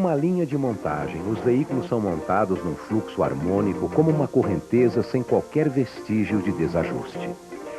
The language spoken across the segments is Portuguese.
uma linha de montagem, os veículos são montados num fluxo harmônico como uma correnteza sem qualquer vestígio de desajuste.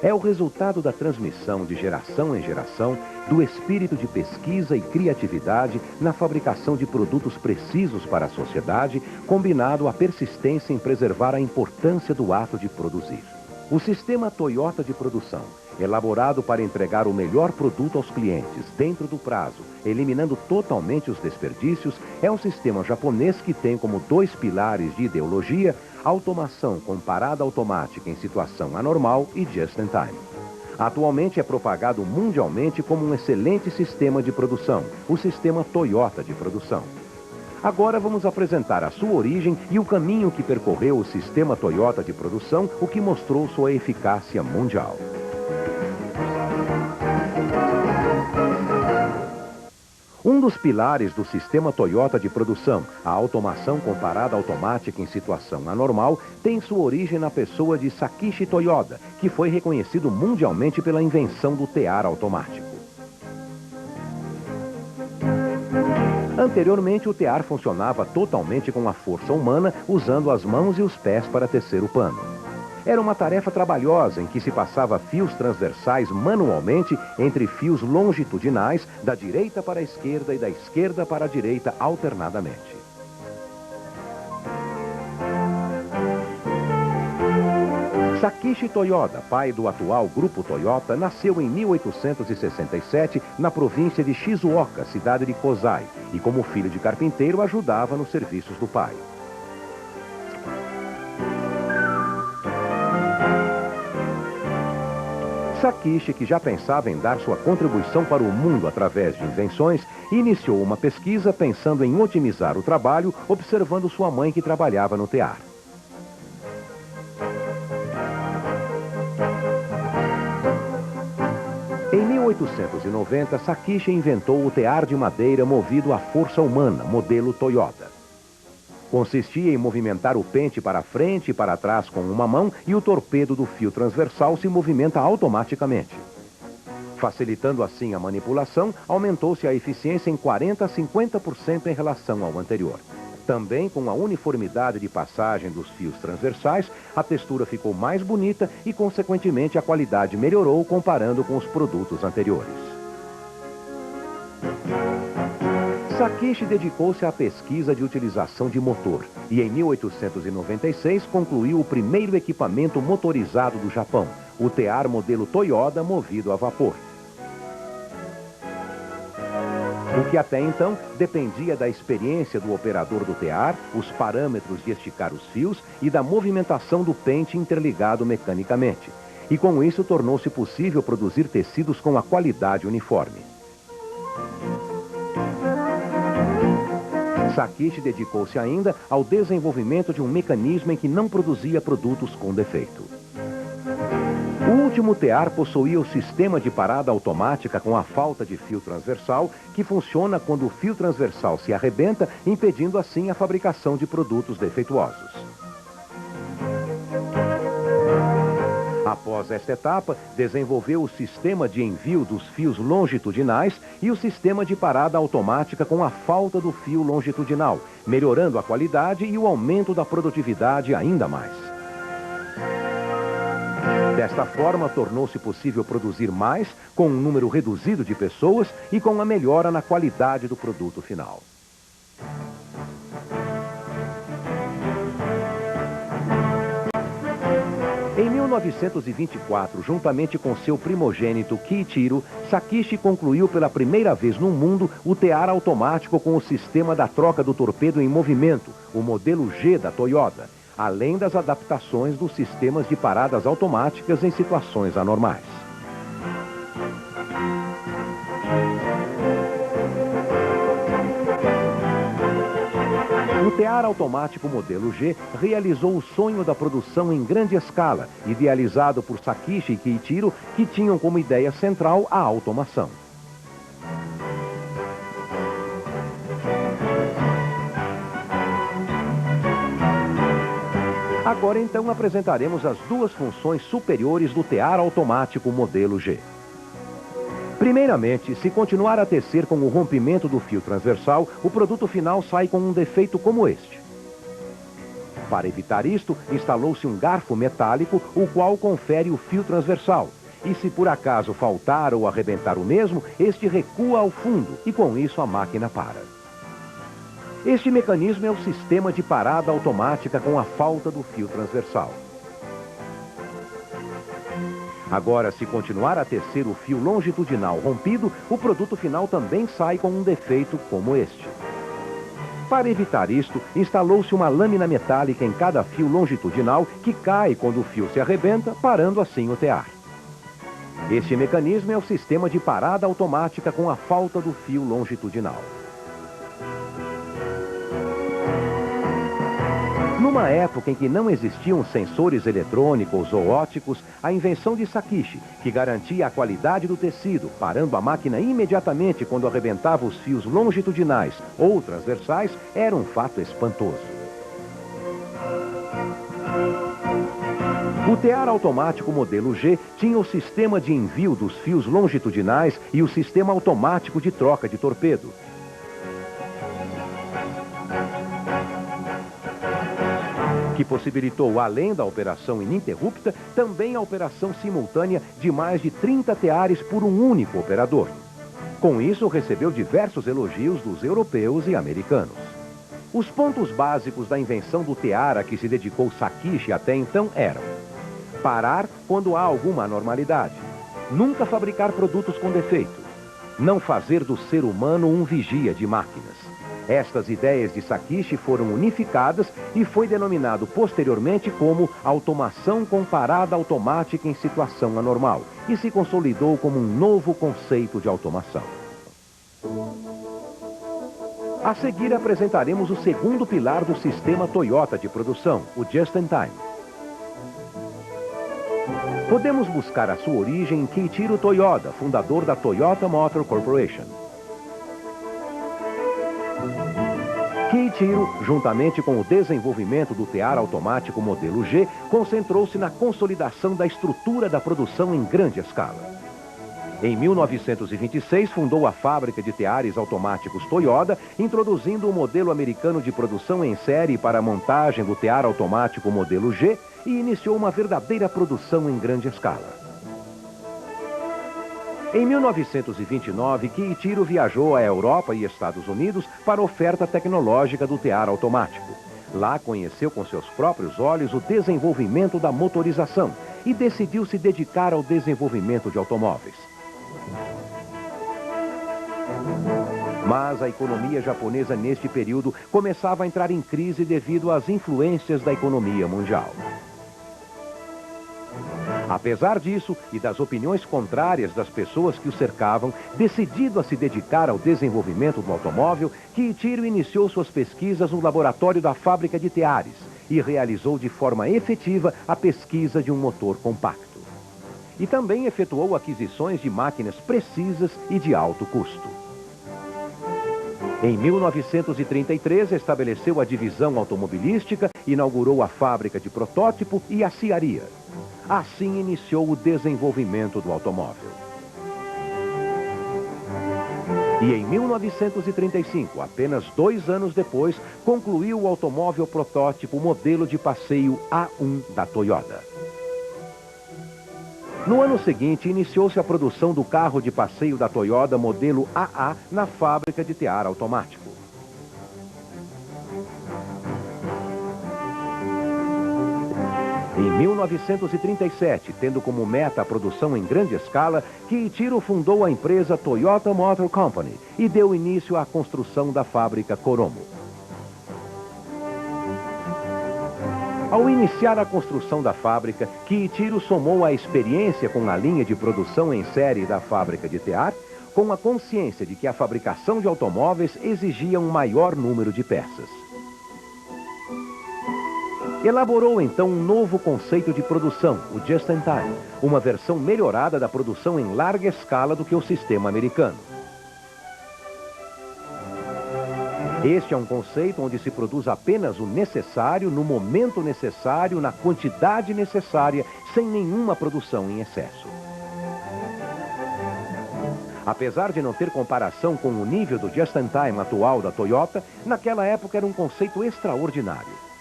É o resultado da transmissão de geração em geração do espírito de pesquisa e criatividade na fabricação de produtos precisos para a sociedade, combinado à persistência em preservar a importância do ato de produzir. O sistema Toyota de produção, elaborado para entregar o melhor produto aos clientes dentro do prazo, eliminando totalmente os desperdícios, é um sistema japonês que tem como dois pilares de ideologia automação com parada automática em situação anormal e just-in-time. Atualmente é propagado mundialmente como um excelente sistema de produção, o sistema Toyota de produção. Agora vamos apresentar a sua origem e o caminho que percorreu o sistema Toyota de produção, o que mostrou sua eficácia mundial. Um dos pilares do sistema Toyota de produção, a automação com parada automática em situação anormal, tem sua origem na pessoa de Sakichi Toyoda, que foi reconhecido mundialmente pela invenção do tear automático. Anteriormente, o tear funcionava totalmente com a força humana, usando as mãos e os pés para tecer o pano. Era uma tarefa trabalhosa em que se passava fios transversais manualmente entre fios longitudinais da direita para a esquerda e da esquerda para a direita alternadamente. Sakichi Toyoda, pai do atual Grupo Toyota, nasceu em 1867 na província de Shizuoka, cidade de Kozai, e como filho de carpinteiro ajudava nos serviços do pai. Sakichi, que já pensava em dar sua contribuição para o mundo através de invenções, iniciou uma pesquisa pensando em otimizar o trabalho, observando sua mãe que trabalhava no tear. Em 1890, Sakichi inventou o tear de madeira movido à força humana, modelo Toyota. Consistia em movimentar o pente para frente e para trás com uma mão e o torpedo do fio transversal se movimenta automaticamente. Facilitando assim a manipulação, aumentou-se a eficiência em 40% a 50% em relação ao anterior. Também, com a uniformidade de passagem dos fios transversais, a textura ficou mais bonita e, consequentemente, a qualidade melhorou comparando com os produtos anteriores. Sakichi dedicou-se à pesquisa de utilização de motor e, em 1896, concluiu o primeiro equipamento motorizado do Japão, o tear modelo Toyota movido a vapor. O que até então dependia da experiência do operador do tear, os parâmetros de esticar os fios e da movimentação do pente interligado mecanicamente. E com isso tornou-se possível produzir tecidos com a qualidade uniforme. Sakichi dedicou-se ainda ao desenvolvimento de um mecanismo em que não produzia produtos com defeito. O último tear possuía o sistema de parada automática com a falta de fio transversal, que funciona quando o fio transversal se arrebenta, impedindo assim a fabricação de produtos defeituosos. Após esta etapa, desenvolveu o sistema de envio dos fios longitudinais e o sistema de parada automática com a falta do fio longitudinal, melhorando a qualidade e o aumento da produtividade ainda mais. Desta forma, tornou-se possível produzir mais, com um número reduzido de pessoas e com a melhora na qualidade do produto final. Em 1924, juntamente com seu primogênito Kiichiro, Sakichi concluiu pela primeira vez no mundo o tear automático com o sistema da troca do torpedo em movimento, o modelo G da Toyota, além das adaptações dos sistemas de paradas automáticas em situações anormais. O tear automático modelo G realizou o sonho da produção em grande escala, idealizado por Sakichi e Kiichiro, que tinham como ideia central a automação. Agora então apresentaremos as duas funções superiores do tear automático modelo G. Primeiramente, se continuar a tecer com o rompimento do fio transversal, o produto final sai com um defeito como este. Para evitar isto, instalou-se um garfo metálico, o qual confere o fio transversal. E se por acaso faltar ou arrebentar o mesmo, este recua ao fundo e com isso a máquina para. Este mecanismo é o sistema de parada automática com a falta do fio transversal. Agora, se continuar a tecer o fio longitudinal rompido, o produto final também sai com um defeito como este. Para evitar isto, instalou-se uma lâmina metálica em cada fio longitudinal que cai quando o fio se arrebenta, parando assim o tear. Este mecanismo é o sistema de parada automática com a falta do fio longitudinal. Numa época em que não existiam sensores eletrônicos ou ópticos, a invenção de Sakishi, que garantia a qualidade do tecido, parando a máquina imediatamente quando arrebentava os fios longitudinais ou transversais, era um fato espantoso. O tear automático modelo G tinha o sistema de envio dos fios longitudinais e o sistema automático de troca de torpedo. Que possibilitou, além da operação ininterrupta, também a operação simultânea de mais de 30 teares por um único operador. Com isso, recebeu diversos elogios dos europeus e americanos. Os pontos básicos da invenção do tear a que se dedicou Sakishi até então eram: parar quando há alguma anormalidade, nunca fabricar produtos com defeito, não fazer do ser humano um vigia de máquinas. Estas ideias de Sakishi foram unificadas e foi denominado posteriormente como automação com parada automática em situação anormal e se consolidou como um novo conceito de automação. A seguir apresentaremos o segundo pilar do sistema Toyota de produção, o Just in Time. Podemos buscar a sua origem em Keiichiro Toyoda, fundador da Toyota Motor Corporation. Keiichiro, juntamente com o desenvolvimento do tear automático modelo G, concentrou-se na consolidação da estrutura da produção em grande escala. Em 1926, fundou a fábrica de teares automáticos Toyota, introduzindo o modelo americano de produção em série para a montagem do tear automático modelo G e iniciou uma verdadeira produção em grande escala. Em 1929, Keiichiro viajou à Europa e Estados Unidos para oferta tecnológica do tear automático. Lá conheceu com seus próprios olhos o desenvolvimento da motorização e decidiu se dedicar ao desenvolvimento de automóveis. Mas a economia japonesa neste período começava a entrar em crise devido às influências da economia mundial. Apesar disso e das opiniões contrárias das pessoas que o cercavam, decidido a se dedicar ao desenvolvimento do automóvel, Keiichiro iniciou suas pesquisas no laboratório da fábrica de teares e realizou de forma efetiva a pesquisa de um motor compacto. E também efetuou aquisições de máquinas precisas e de alto custo. Em 1933, estabeleceu a divisão automobilística, inaugurou a fábrica de protótipo e a aciaria. Assim iniciou o desenvolvimento do automóvel. E em 1935, apenas 2 anos depois, concluiu o automóvel protótipo modelo de passeio A1 da Toyota. No ano seguinte, iniciou-se a produção do carro de passeio da Toyota modelo AA na fábrica de tear automático. Em 1937, tendo como meta a produção em grande escala, Keiichiro fundou a empresa Toyota Motor Company e deu início à construção da fábrica Koromo. Ao iniciar a construção da fábrica, Keiichiro somou a experiência com a linha de produção em série da fábrica de tear, com a consciência de que a fabricação de automóveis exigia um maior número de peças. Elaborou então um novo conceito de produção, o Just in Time, uma versão melhorada da produção em larga escala do que o sistema americano. Este é um conceito onde se produz apenas o necessário, no momento necessário, na quantidade necessária, sem nenhuma produção em excesso. Apesar de não ter comparação com o nível do just-in-time atual da Toyota, naquela época era um conceito extraordinário.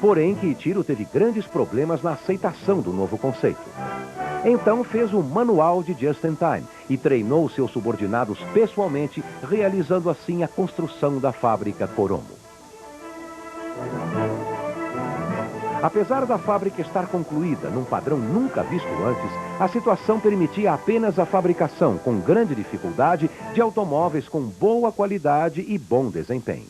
Porém, Kiichiro teve grandes problemas na aceitação do novo conceito. Então fez um manual de just-in-time e treinou seus subordinados pessoalmente, realizando assim a construção da fábrica Koromo. Apesar da fábrica estar concluída num padrão nunca visto antes, a situação permitia apenas a fabricação, com grande dificuldade, de automóveis com boa qualidade e bom desempenho.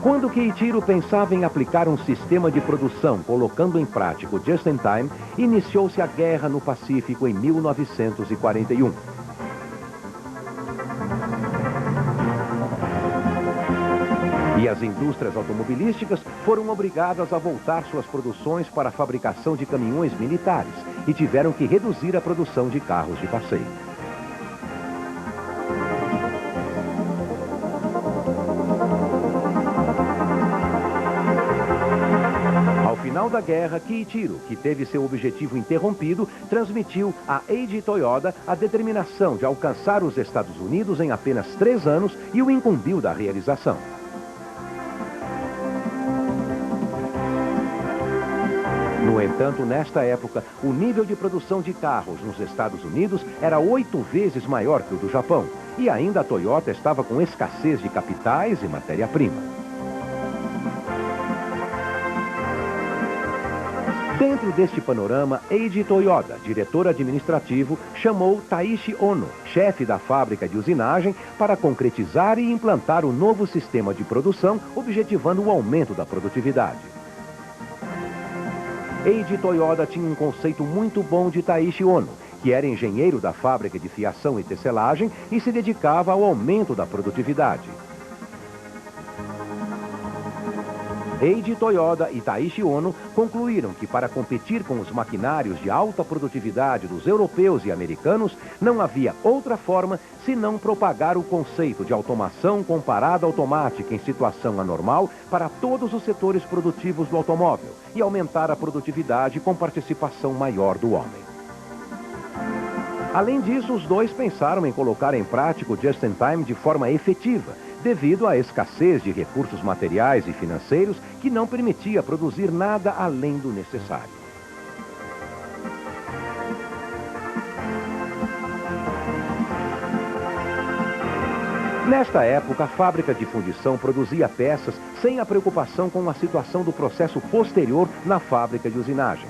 Quando Kiichiro pensava em aplicar um sistema de produção colocando em prática o just-in-time, iniciou-se a guerra no Pacífico em 1941. E as indústrias automobilísticas foram obrigadas a voltar suas produções para a fabricação de caminhões militares e tiveram que reduzir a produção de carros de passeio. Ao final da guerra, Kiichiro, que teve seu objetivo interrompido, transmitiu a Eiji Toyoda a determinação de alcançar os Estados Unidos em apenas 3 anos e o incumbiu da realização. No entanto, nesta época, o nível de produção de carros nos Estados Unidos era 8 vezes maior que o do Japão, e ainda a Toyota estava com escassez de capitais e matéria-prima. Dentro deste panorama, Eiji Toyoda, diretor administrativo, chamou Taishi Ono, chefe da fábrica de usinagem, para concretizar e implantar o novo sistema de produção, objetivando o aumento da produtividade. Eiji Toyoda tinha um conceito muito bom de Taishi Ono, que era engenheiro da fábrica de fiação e tecelagem e se dedicava ao aumento da produtividade. Eiji Toyoda e Taishi Ono concluíram que para competir com os maquinários de alta produtividade dos europeus e americanos, não havia outra forma senão propagar o conceito de automação comparada automática em situação anormal para todos os setores produtivos do automóvel e aumentar a produtividade com participação maior do homem. Além disso, os dois pensaram em colocar em prática o just-in-time de forma efetiva, devido à escassez de recursos materiais e financeiros que não permitia produzir nada além do necessário. Nesta época, a fábrica de fundição produzia peças sem a preocupação com a situação do processo posterior na fábrica de usinagem.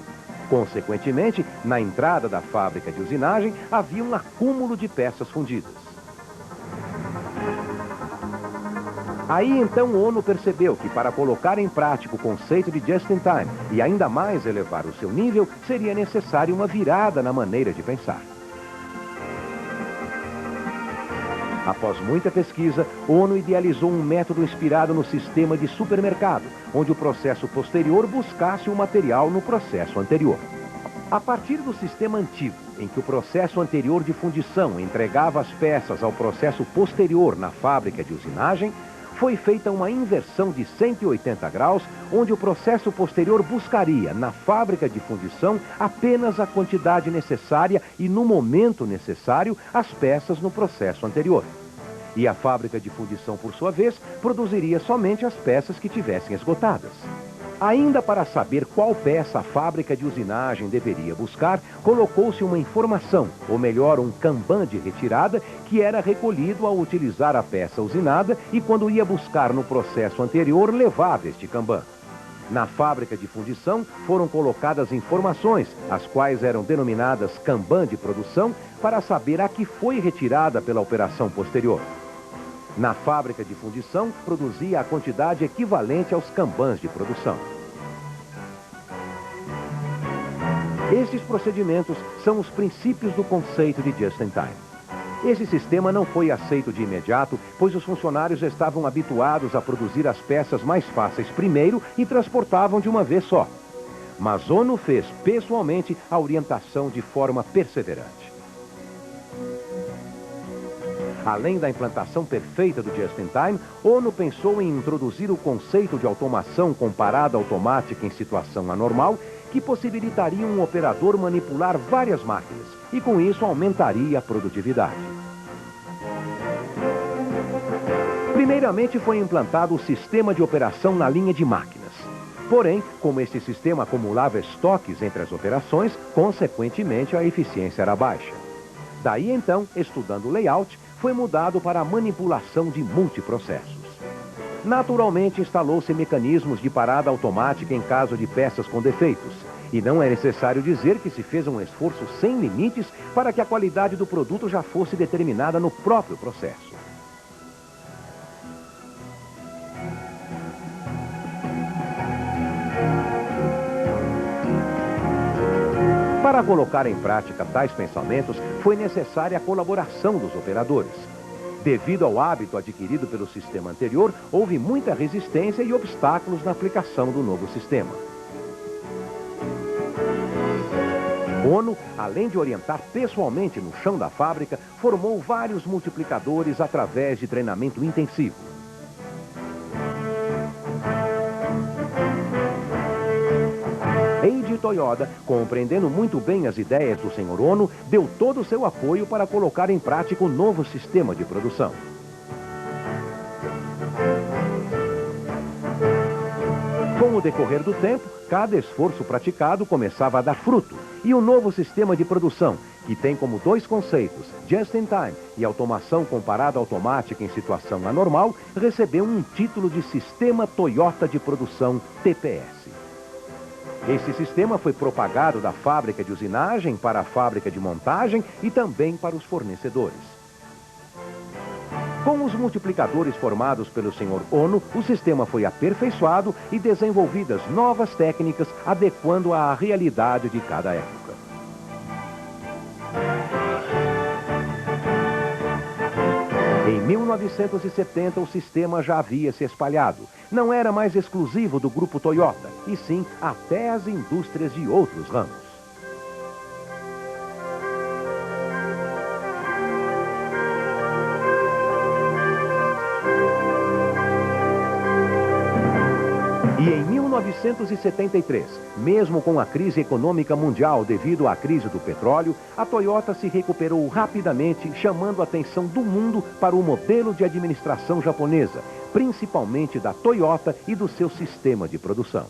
Consequentemente, na entrada da fábrica de usinagem, havia um acúmulo de peças fundidas. Aí então Ono percebeu que para colocar em prática o conceito de just-in-time e ainda mais elevar o seu nível, seria necessário uma virada na maneira de pensar. Após muita pesquisa, Ono idealizou um método inspirado no sistema de supermercado, onde o processo posterior buscasse o material no processo anterior. A partir do sistema antigo, em que o processo anterior de fundição entregava as peças ao processo posterior na fábrica de usinagem, foi feita uma inversão de 180 graus, onde o processo posterior buscaria, na fábrica de fundição, apenas a quantidade necessária e, no momento necessário, as peças no processo anterior. E a fábrica de fundição, por sua vez, produziria somente as peças que tivessem esgotadas. Ainda para saber qual peça a fábrica de usinagem deveria buscar, colocou-se uma informação, ou melhor, um Kanban de retirada, que era recolhido ao utilizar a peça usinada e quando ia buscar no processo anterior, levava este Kanban. Na fábrica de fundição foram colocadas informações, as quais eram denominadas Kanban de produção, para saber a que foi retirada pela operação posterior. Na fábrica de fundição, produzia a quantidade equivalente aos Kanbans de produção. Estes procedimentos são os princípios do conceito de just-in-time. Esse sistema não foi aceito de imediato, pois os funcionários estavam habituados a produzir as peças mais fáceis primeiro e transportavam de uma vez só. Mas Ono fez pessoalmente a orientação de forma perseverante. Além da implantação perfeita do Just-in-Time, Ono pensou em introduzir o conceito de automação com parada automática em situação anormal, que possibilitaria um operador manipular várias máquinas e, com isso, aumentaria a produtividade. Primeiramente, foi implantado o sistema de operação na linha de máquinas. Porém, como esse sistema acumulava estoques entre as operações, consequentemente, a eficiência era baixa. Daí, então, estudando o layout, foi mudado para a manipulação de multiprocessos. Naturalmente, instalou-se mecanismos de parada automática em caso de peças com defeitos. E não é necessário dizer que se fez um esforço sem limites para que a qualidade do produto já fosse determinada no próprio processo. Para colocar em prática tais pensamentos, foi necessária a colaboração dos operadores. Devido ao hábito adquirido pelo sistema anterior, houve muita resistência e obstáculos na aplicação do novo sistema. Ono, além de orientar pessoalmente no chão da fábrica, formou vários multiplicadores através de treinamento intensivo. Eiji Toyoda, compreendendo muito bem as ideias do Sr. Ono, deu todo o seu apoio para colocar em prática o novo sistema de produção. Com o decorrer do tempo, cada esforço praticado começava a dar fruto, e o novo sistema de produção, que tem como dois conceitos, Just-in-Time e automação com parada automática em situação anormal, recebeu um título de Sistema Toyota de Produção, TPS. Esse sistema foi propagado da fábrica de usinagem para a fábrica de montagem e também para os fornecedores. Com os multiplicadores formados pelo Sr. Ono, o sistema foi aperfeiçoado e desenvolvidas novas técnicas adequando à realidade de cada época. Em 1970, o sistema já havia se espalhado. Não era mais exclusivo do grupo Toyota, e sim até as indústrias de outros ramos. E em 1973, mesmo com a crise econômica mundial devido à crise do petróleo, a Toyota se recuperou rapidamente, chamando a atenção do mundo para o modelo de administração japonesa, principalmente da Toyota e do seu sistema de produção.